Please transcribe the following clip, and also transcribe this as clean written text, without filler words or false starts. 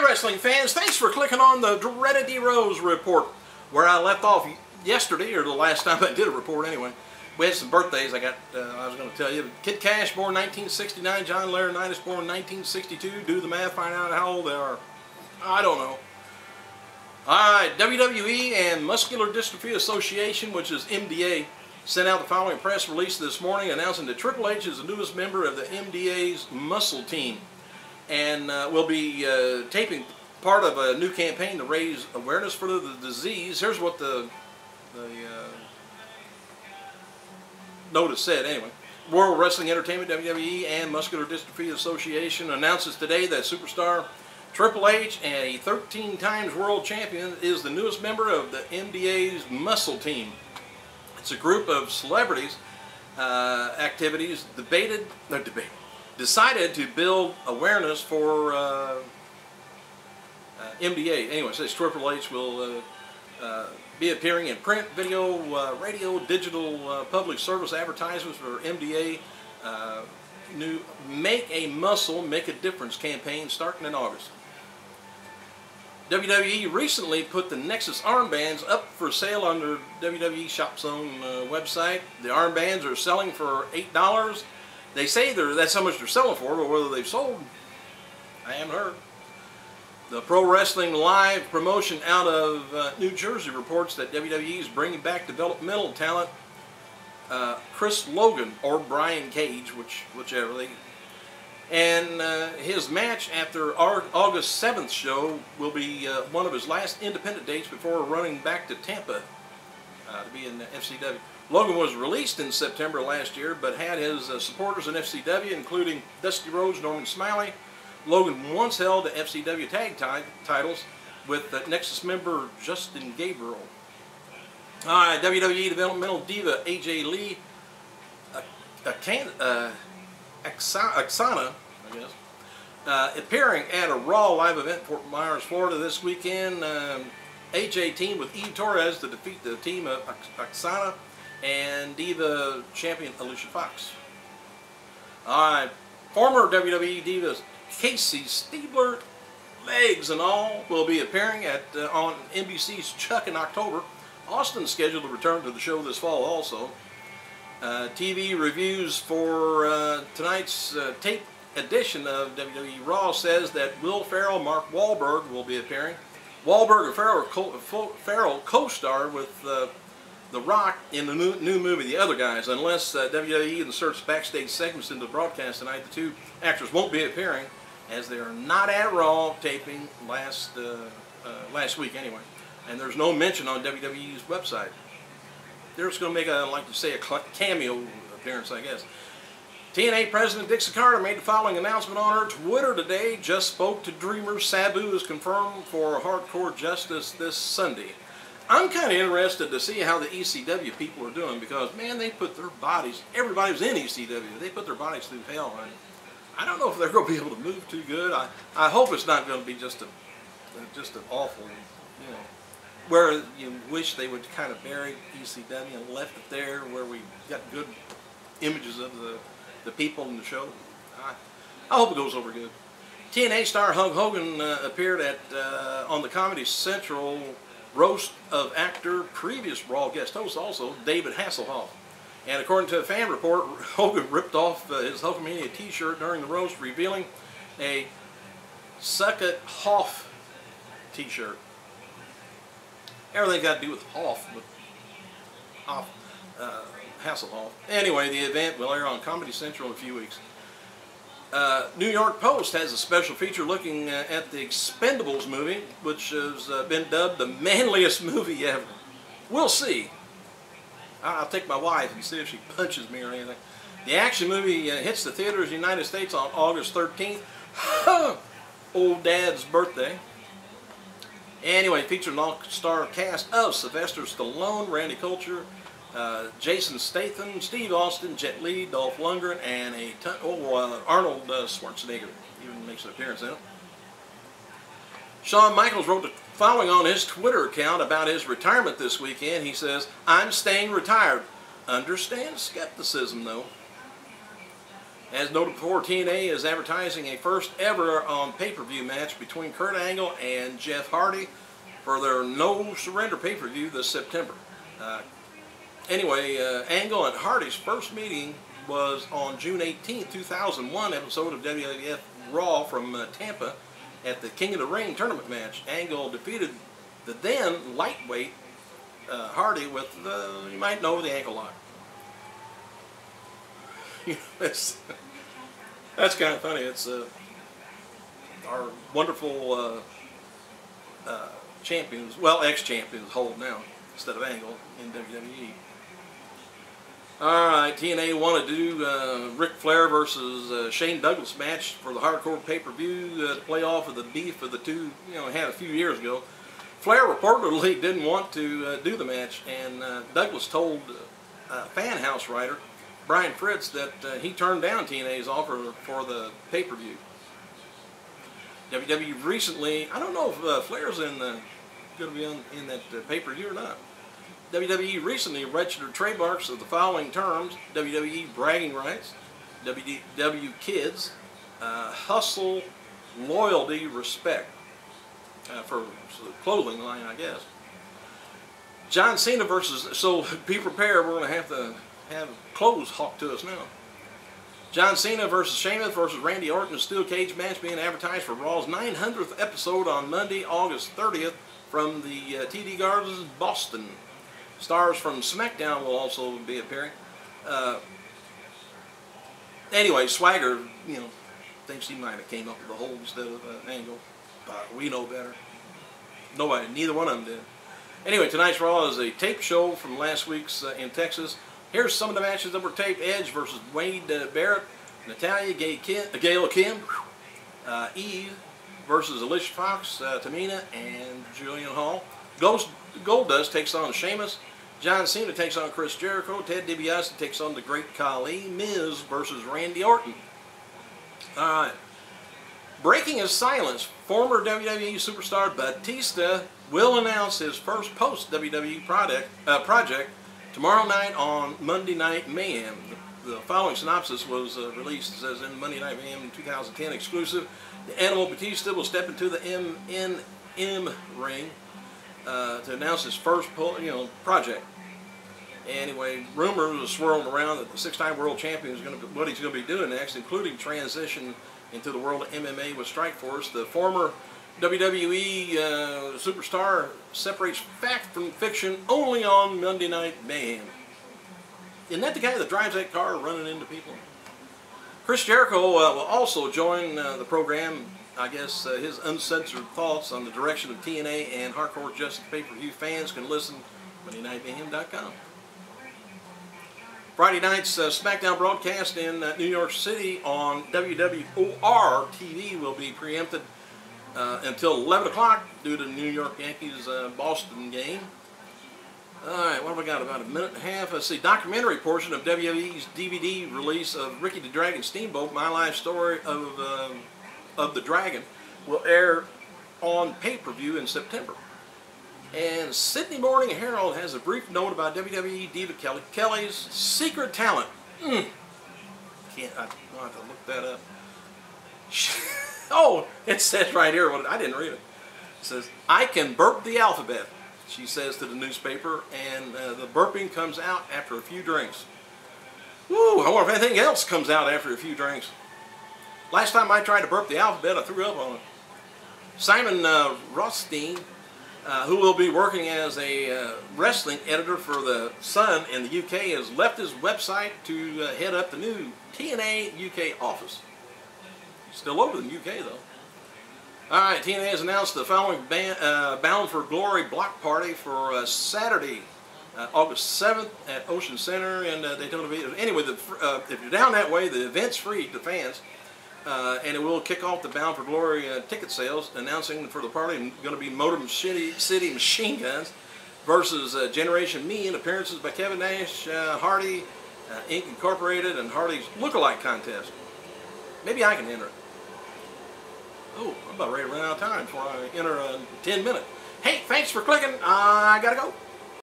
Hi wrestling fans, thanks for clicking on the Dreaded D-Rose report, where I left off yesterday, or the last time I did a report anyway. We had some birthdays I was going to tell you. Kid Cash born 1969, John Laurinaitis born 1962. Do the math, find out how old they are. I don't know. Alright, WWE and Muscular Dystrophy Association, which is MDA, sent out the following press release this morning announcing that Triple H is the newest member of the MDA's muscle team, and will be taping part of a new campaign to raise awareness for the disease. Here's what the notice said anyway. World Wrestling Entertainment, WWE, and Muscular Dystrophy Association announces today that superstar Triple H, a 13 times world champion, is the newest member of the MDA's muscle team. It's a group of celebrities activities decided to build awareness for MDA. Anyway, it says Triple H will be appearing in print, video, radio, digital public service advertisements for MDA new Make a Muscle, Make a Difference campaign starting in August. WWE recently put the Nexus armbands up for sale on their WWE Shop Zone website. The armbands are selling for $8. They say that's how much they're selling for, but whether they've sold, I haven't heard. The Pro Wrestling Live promotion out of New Jersey reports that WWE is bringing back developmental talent Chris Logan or Brian Cage, whichever. And his match after August 7th show will be one of his last independent dates before running back to Tampa to be in the FCW. Logan was released in September last year, but had his supporters in FCW, including Dusty Rhodes, Norman Smiley. Logan once held the FCW tag titles with Nexus member Justin Gabriel. WWE developmental diva AJ Lee, Oksana, I guess, appearing at a Raw live event in Fort Myers, Florida this weekend. AJ teamed with Eve Torres to defeat the team of Oksana and Diva champion Alicia Fox. Former WWE Diva Casey Stabler, legs and all, will be appearing on NBC's Chuck in October. Austin's scheduled to return to the show this fall also. TV reviews for tonight's tape edition of WWE Raw says that Will Ferrell, Mark Wahlberg will be appearing. Wahlberg and Ferrell co-star with The Rock in the new movie The Other Guys. Unless WWE inserts backstage segments into the broadcast tonight, the two actors won't be appearing, as they are not at Raw taping last week anyway. And there's no mention on WWE's website. They're just going to make a cameo appearance, I guess. TNA President Dixie Carter made the following announcement on her Twitter today. Just spoke to Dreamer. Sabu is confirmed for Hardcore Justice this Sunday. I'm kind of interested to see how the ECW people are doing, because, man, they put their bodies, everybody was in ECW, they put their bodies through hell. And I don't know if they're going to be able to move too good. I hope it's not going to be just an awful, you know, where you wish they would kind of bury ECW and left it there where we got good images of the people in the show. I hope it goes over good. TNA star Hulk Hogan appeared on the Comedy Central roast of actor, previous Raw guest host also, David Hasselhoff. And according to a fan report, Hogan ripped off his Hulkamania t-shirt during the roast, revealing a Suck It Hoff t-shirt. Everything got to do with Hoff, but Hasselhoff. Anyway, the event will air on Comedy Central in a few weeks. New York Post has a special feature looking at the Expendables movie, which has been dubbed the manliest movie ever. We'll see. I'll take my wife and see if she punches me or anything. The action movie hits the theaters in the United States on August 13th. Old Dad's birthday. Anyway, it features an all-star cast of Sylvester Stallone, Randy Couture, Jason Statham, Steve Austin, Jet Li, Dolph Lundgren, and Arnold Schwarzenegger even makes an appearance in it. Shawn Michaels wrote the following on his Twitter account about his retirement this weekend. He says, "I'm staying retired. Understand skepticism, though." As noted before, TNA is advertising a first ever on pay-per-view match between Kurt Angle and Jeff Hardy for their No Surrender pay-per-view this September. Anyway, Angle and Hardy's first meeting was on June 18, 2001 episode of WWF Raw from Tampa at the King of the Ring tournament match. Angle defeated the then lightweight Hardy with, you might know, the ankle lock. That's kind of funny. It's our wonderful champions, well, ex-champions, hold now instead of Angle in WWE. Alright, TNA wanted to do Ric Flair versus Shane Douglas match for the Hardcore pay-per-view to play off of the beef of the two, had a few years ago. Flair reportedly didn't want to do the match, and Douglas told Fan House writer Brian Fritz that he turned down TNA's offer for the pay-per-view. WWE recently, I don't know if Flair's going to be in that pay-per-view or not. WWE recently registered trademarks of the following terms: WWE bragging rights, WW Kids, hustle, loyalty, respect, for the clothing line, I guess. John Cena versus, so be prepared, we're going to have clothes hawked to us now. John Cena versus Sheamus versus Randy Orton, a steel cage match being advertised for Raw's 900th episode on Monday, August 30th from the TD Gardens, Boston. Stars from SmackDown will also be appearing. Anyway, Swagger, thinks he might have came up with the hole instead of Angle, but we know better. Nobody, neither one of them did. Anyway, tonight's Raw is a tape show from last week's in Texas. Here's some of the matches that were taped: Edge versus Wade Barrett, Natalya, Gail Kim, Eve versus Alicia Fox, Tamina, and Julian Hall. Goldust takes on Sheamus. John Cena takes on Chris Jericho. Ted DiBiase takes on the Great Khali. Miz versus Randy Orton. Alright. Breaking his silence, former WWE superstar Batista will announce his first post-WWE project tomorrow night on Monday Night Mayhem. The following synopsis was released. It says, in Monday Night Mayhem 2010 exclusive, the Animal Batista will step into the MNM ring to announce his first project. Anyway, rumors are swirling around that the six-time world champion is going to be, what he's going to be doing next, including transition into the world of MMA with Strikeforce. The former WWE superstar separates fact from fiction only on Monday Night Mayhem. Isn't that the guy that drives that car running into people? Chris Jericho will also join the program. I guess his uncensored thoughts on the direction of TNA and Hardcore Justice pay-per-view fans can listen at MondayNightMayhem.com. Friday night's SmackDown broadcast in New York City on WWOR TV will be preempted until 11 o'clock due to the New York Yankees Boston game. Alright, what have I got? About a minute and a half. Let's see. Documentary portion of WWE's DVD release of Ricky the Dragon Steamboat, My Life Story of the Dragon, will air on pay-per-view in September. And Sydney Morning Herald has a brief note about WWE diva Kellie's secret talent. I don't have to look that up. Oh, it says right here, I didn't read it. It says, I can burp the alphabet, she says to the newspaper, and the burping comes out after a few drinks. Woo, I wonder if anything else comes out after a few drinks. Last time I tried to burp the alphabet, I threw up on it. Simon Rothstein, who will be working as a wrestling editor for the Sun in the UK, has left his website to head up the new TNA UK office. Still over in the UK though. Alright, TNA has announced the following Bound for Glory block party for Saturday, August 7th at Ocean Center in Daytona Beach. Anyway, if you're down that way, the event's free to fans. And it will kick off the Bound for Glory ticket sales, announcing for the party going to be Motor City Machine Guns versus Generation Me, and appearances by Kevin Nash, Hardy, Inc. Incorporated, and Hardy's Lookalike Contest. Maybe I can enter it. Oh, I'm about ready to run out of time before I enter 10 minutes. Hey, thanks for clicking. I gotta go.